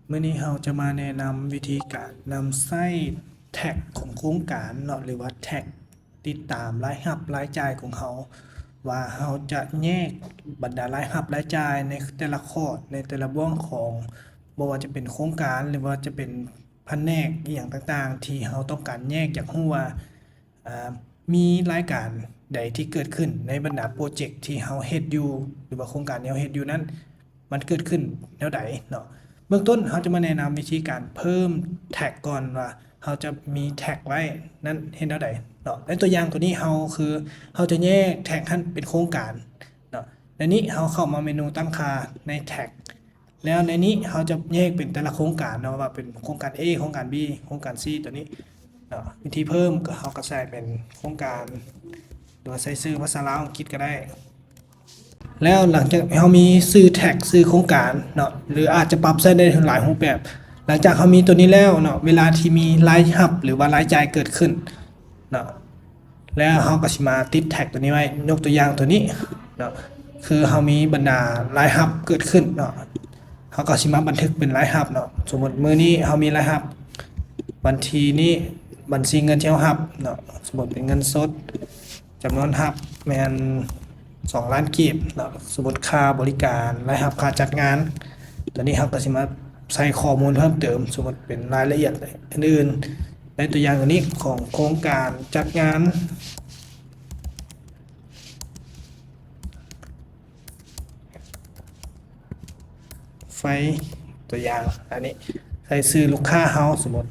เมื่อนี้เราจะมาแนะนำวิธีการนำไส้แท็กของโครงการเนาะหรือว่าแท็กติดตามรายรับรายจ่ายของเขาว่าเราจะแยกบรรดารายรับรายจ่ายในแต่ละข้อในแต่ละบ่วงของบ่ว่าจะเป็นโครงการหรือว่าจะเป็นแผนกอหย่างต่างๆที่เราต้องการแยกอยากรู้ว่ามีรายการใดที่เกิดขึ้นในบรรดาโปรเจกต์ที่เราเฮ็ดอยู่หรือว่าโครงการที่เราเฮ็ดอยู่นั้นมันเกิดขึ้นแนวใดเนาะ เบื้องต้นเขาจะมาแนะนำวิธีการเพิ่มแท็กก่อนว่าเขาจะมีแท็กไว้นั่นเห็นเท่าใดเนาะในตัวอย่างตัวนี้เขาคือเขาจะแยกแท็กท่านเป็นโครงการเนาะในนี้เขาเข้ามาเมนูตั้งค่าในแท็กแล้วในนี้เขาจะแยกเป็นแต่ละโครงการเนาะว่าเป็นโครงการ A โครงการ B โครงการ C ตัวนี้เนาะวิธีเพิ่มก็เขาก็ใส่เป็นโครงการหรือว่าใส่ชื่อภาษาลาวอังกฤษก็ได้ แล้วหลังจากเขามีซื้อแท็กซื้อโครงการเนาะหรืออาจจะปรับใช้ได้หลายรูปแบบหลังจากเขามีตัวนี้แล้วเนาะเวลาที่มีรายรับหรือว่ารายจ่ายเกิดขึ้นเนาะแล้วเขาก็สิมาติดแท็กตัวนี้ไว้ยกตัวอย่างตัวนี้เนาะคือเขามีบรรดารายรับเกิดขึ้นเนาะเขาก็สิมาบันทึกเป็นรายรับเนาะสมมติมื้อนี้เขามีรายรับบัญชีนี้บัญชีเงินที่เขารับเนาะสมมติเป็นเงินสดจำนวนรับแมน2 ล้านกีบเนาะสมมติค่าบริการรายรับค่าจัดงานตัวนี้ครับก็สิมาใส่ข้อมูลเพิ่มเติมสมมติเป็นรายละเอียดอื่นๆในตัวอย่างอันนี้ของโครงการจัดงานไฟตัวอย่างอันนี้ใส่ซื้อลูกค้าเฮาสมมติ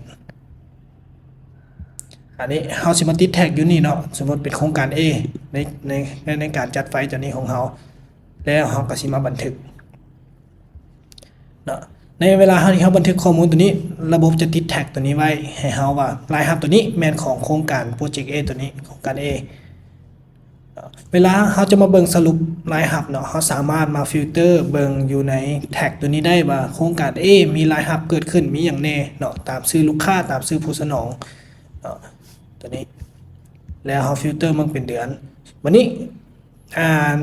อันนี้เฮาสิมาติดแท็กอยู่นี่เนาะสมมติเป็นโครงการ A ในการจัดไฟตัวนี้ของเฮาแล้วเฮาก็สิมาบันทึกเนาะในเวลาที่เขาบันทึกข้อมูลตัวนี้ระบบจะติดแท็กตัวนี้ไว้ให้เขาว่ารายรับตัวนี้แมนของโครงการโปรเจกต์ A ตัวนี้โครงการ A เวลาเขาจะมาเบิ่งสรุปรายรับเนาะเขาสามารถมาฟิลเตอร์เบิ่งอยู่ในแท็กตัวนี้ได้ว่าโครงการ A มีรายรับเกิดขึ้นมีอย่างแน่เนาะตามชื่อลูกค้าตามชื่อผู้สนองเนาะตัวนี้แล้วเขาฟิลเตอร์มันเป็นเดือนวันนี้อ่าน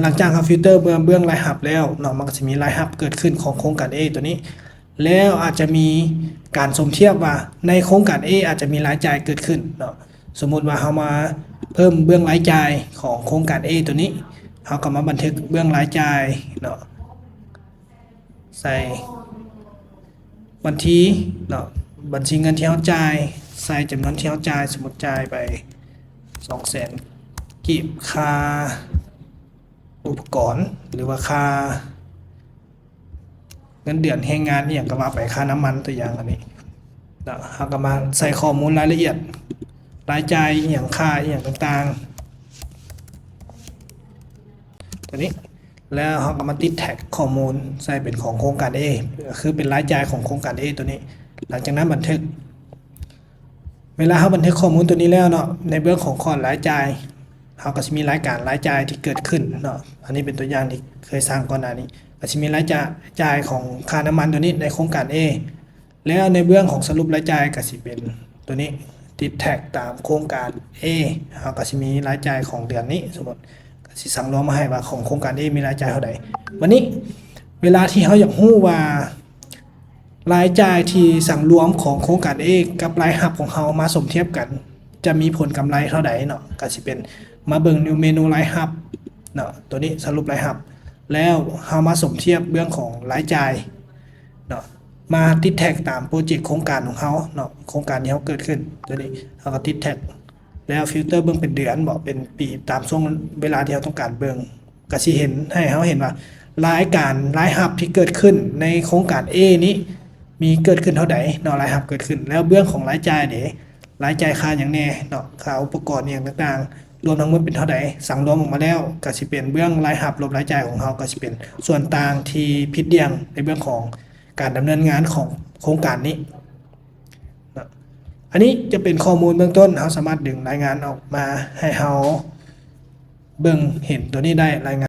หลังจากเขาฟิลเตอร์เบื้องรายรับแล้วเนาะมันก็จะมีรายรับเกิดขึ้นของโครงการ A ตัวนี้แล้วอาจจะมีการสมเทียบว่าในโครงการ A อาจจะมีรายจ่ายเกิดขึ้นเนาะสมมุติว่าเขามาเพิ่มเบื้องรายจ่ายของโครงการ A ตัวนี้เขาก็มาบันทึกเบื้องรายจ่ายเนาะใส่บัญชีเนาะบัญชีเงินที่เขาจ่ายใส่จำนวนที่เขาจ่ายสมมติจ่ายไป200,000 กีบค่าอุปกรณ์หรือว่าค่าเงินเดือนแรงงานอย่างก็ว่าไปค่าน้ำมันตัวอย่างอันนี้เราก็มาใส่ข้อมูลรายละเอียดรายจ่ายอย่างค่าอย่างต่างๆตัวนี้แล้วเราก็มาติดแท็กข้อมูลใส่เป็นของโครงการ A คือเป็นรายจ่ายของโครงการ A ตัวนี้หลังจากนั้นบันทึกเวลาเขาบันทึกข้อมูลตัวนี้แล้วเนาะในเบื้องของข้อรายจ่ายเขาก็จะมีรายการรายจ่ายที่เกิดขึ้นเนาะอันนี้เป็นตัวอย่างที่เคยสร้างก่อนหน้านี้ก็จะมีรายจ่ายของค่าน้ำมันตัวนี้ในโครงการ A แล้วในเบื้องของสรุปรายจ่ายก็จะเป็นตัวนี้ติดแท็กตามโครงการ A เขาก็จะมีรายจ่ายของเดือนนี้สมมติก็จะสั่งรวมมาให้ว่าของโครงการ A มีรายจ่ายเท่าใดวันนี้เวลาที่เขาอยากรู้ว่ารายจ่ายที่สั่งรวมของโครงการ A กับรายรับของเขามาสมเทียบกันจะมีผลกำไรเท่าใดเนาะก็จะเป็นมาเบิ่งในเมนูรายรับเนาะตัวนี้สรุปรายรับแล้วเรามาสมเทียบเรื่องของรายจ่ายเนาะมาติดแท็กตามโปรเจกต์โครงการของเขาเนาะโครงการที่เขาเกิดขึ้นตัวนี้เราก็ติดแท็กแล้วฟิลเตอร์เบิ่งเป็นเดือนบอกเป็นปีตามช่วงเวลาที่เราต้องการเบิ่งก็สิเห็นให้เขาเห็นว่ารายรับที่เกิดขึ้นในโครงการ A นี้มีเกิดขึ้นเท่าใดเนาะรายรับเกิดขึ้นแล้วเบื้องของรายจ่ายเด้รายจ่ายค่าอย่างแน่เนาะค่าอุปกรณ์อย่างต่างๆรวมทั้งหมดเป็นเท่าใดสั่งรวมออกมาแล้วก็สิเป็นเบื้องรายรับลบรายจ่ายของเขาก็สิเป็นส่วนต่างที่ผิดเรียงในเบื้องของการดำเนินงานของโครงการนี้นะอันนี้จะเป็นข้อมูลเบื้องต้นเราสามารถดึงรายงานออกมาให้เราเบิ่งเห็นตัวนี้ได้รายงาน